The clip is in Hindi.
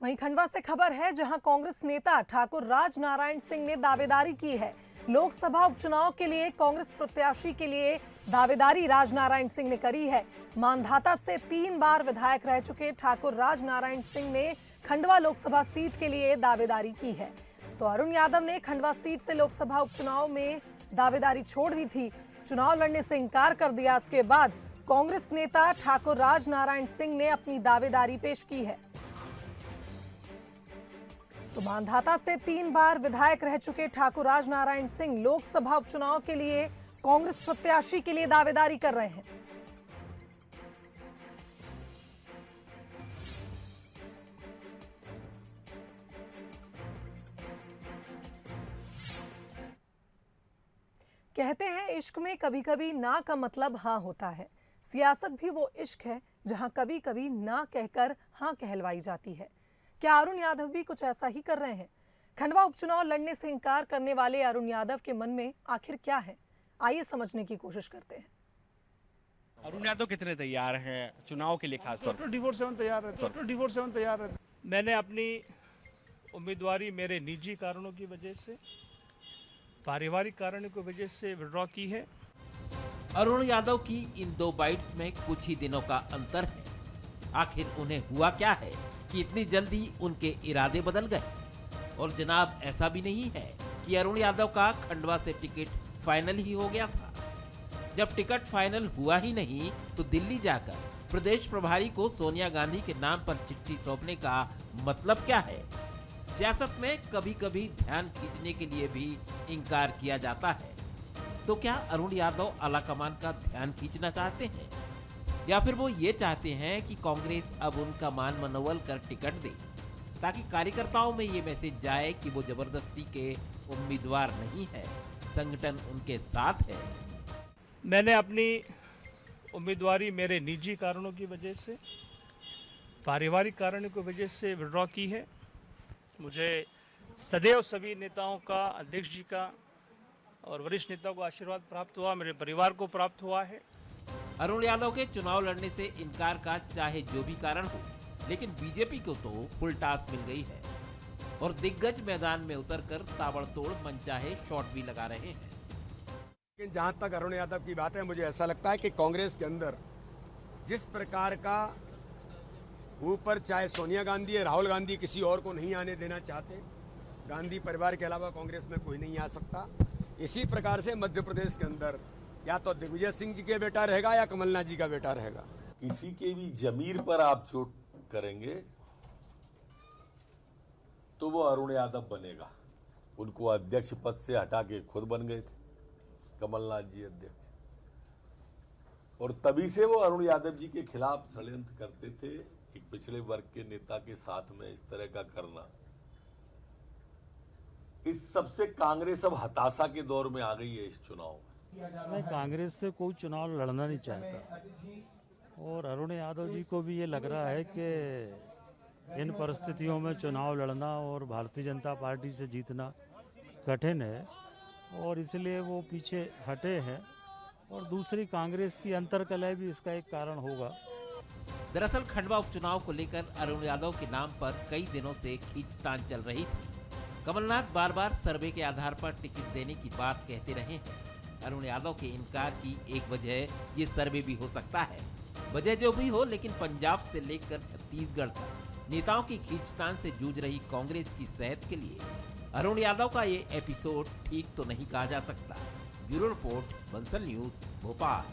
वहीं खंडवा से खबर है, जहां कांग्रेस नेता ठाकुर राज नारायण सिंह ने दावेदारी की है। लोकसभा उपचुनाव के लिए कांग्रेस प्रत्याशी के लिए दावेदारी राज नारायण सिंह ने करी है। मांधाता से 3 बार विधायक रह चुके ठाकुर राज नारायण सिंह ने खंडवा लोकसभा सीट के लिए दावेदारी की है। तो अरुण यादव ने खंडवा सीट से लोकसभा उपचुनाव में दावेदारी छोड़ दी थी। चुनाव लड़ने से इंकार कर दिया। इसके बाद कांग्रेस नेता ठाकुर राज नारायण सिंह ने अपनी दावेदारी पेश की है। तो मांधाता से 3 बार विधायक रह चुके ठाकुर राज नारायण सिंह लोकसभा उपचुनाव के लिए कांग्रेस प्रत्याशी के लिए दावेदारी कर रहे हैं। कहते हैं इश्क में कभी कभी ना का मतलब हाँ होता है। सियासत भी वो इश्क है जहां कभी कभी ना कहकर हाँ कहलवाई जाती है। क्या अरुण यादव भी कुछ ऐसा ही कर रहे हैं? खंडवा उपचुनाव लड़ने से इंकार करने वाले अरुण यादव के मन में आखिर क्या है, आइए समझने की कोशिश करते हैं। अरुण यादव कितने तैयार हैं चुनाव के लिए? खास तौर पर 24/7 तैयार है। मैंने अपनी उम्मीदवारी मेरे निजी कारणों की वजह से, पारिवारिक कारणों की वजह से विड्रॉ की है। अरुण यादव की इन 2 बाइट्स में कुछ ही दिनों का अंतर है। आखिर उन्हें हुआ क्या है कि इतनी जल्दी उनके इरादे बदल गए? और जनाब, ऐसा भी नहीं है कि अरुण यादव का खंडवा से टिकट फाइनल ही हो गया था। जब टिकट फाइनल हुआ ही नहीं तो दिल्ली जाकर प्रदेश प्रभारी को सोनिया गांधी के नाम पर चिट्ठी सौंपने का मतलब क्या है? सियासत में कभी कभी ध्यान खींचने के लिए भी इंकार किया जाता है। तो क्या अरुण यादव आलाकमान का ध्यान खींचना चाहते हैं, या फिर वो ये चाहते हैं कि कांग्रेस अब उनका मान मनोबल कर टिकट दे, ताकि कार्यकर्ताओं में ये मैसेज जाए कि वो जबरदस्ती के उम्मीदवार नहीं है, संगठन उनके साथ है। मैंने अपनी उम्मीदवारी मेरे निजी कारणों की वजह से, पारिवारिक कारणों की वजह से विड्रॉ की है। मुझे सदैव सभी नेताओं का, अध्यक्ष जी का और वरिष्ठ नेताओं का आशीर्वाद प्राप्त हुआ, मेरे परिवार को प्राप्त हुआ है। अरुण यादव के चुनाव लड़ने से इनकार का चाहे जो भी कारण हो, लेकिन बीजेपी को तो फुल टास मिल गई है और दिग्गज मैदान में उतरकर ताबड़तोड़ मनचाहे शॉट भी लगा रहे हैं। लेकिन जहां तक अरुण यादव की बात है, मुझे ऐसा लगता है कि कांग्रेस के अंदर जिस प्रकार का ऊपर चाहे सोनिया गांधी या राहुल गांधी किसी और को नहीं आने देना चाहते, गांधी परिवार के अलावा कांग्रेस में कोई नहीं आ सकता, इसी प्रकार से मध्य प्रदेश के अंदर या तो दिग्विजय सिंह जी के बेटा रहेगा या कमलनाथ जी का बेटा रहेगा। किसी के भी जमीर पर आप चोट करेंगे तो वो अरुण यादव बनेगा। उनको अध्यक्ष पद से हटा के खुद बन गए थे कमलनाथ जी अध्यक्ष, और तभी से वो अरुण यादव जी के खिलाफ षड्यंत्र करते थे। एक पिछड़े वर्ग के नेता के साथ में इस तरह का करना, इस सबसे कांग्रेस अब हताशा के दौर में आ गई है इस चुनाव में। मैं कांग्रेस से कोई चुनाव लड़ना नहीं चाहता, और अरुण यादव जी को भी ये लग रहा है कि इन परिस्थितियों में चुनाव लड़ना और भारतीय जनता पार्टी से जीतना कठिन है, और इसलिए वो पीछे हटे हैं। और दूसरी कांग्रेस की अंतर्कलह भी इसका एक कारण होगा। दरअसल खंडवा उपचुनाव को लेकर अरुण यादव के नाम पर कई दिनों से खींचतान चल रही थी। कमलनाथ बार बार सर्वे के आधार पर टिकट देने की बात कहते रहे हैं। अरुण यादव के इनकार की एक वजह ये सर्वे भी हो सकता है। वजह जो भी हो, लेकिन पंजाब से लेकर छत्तीसगढ़ तक नेताओं की खींचतान से जूझ रही कांग्रेस की सेहत के लिए अरुण यादव का ये एपिसोड ठीक तो नहीं कहा जा सकता। Bureau report, Bansal news, Bhopal.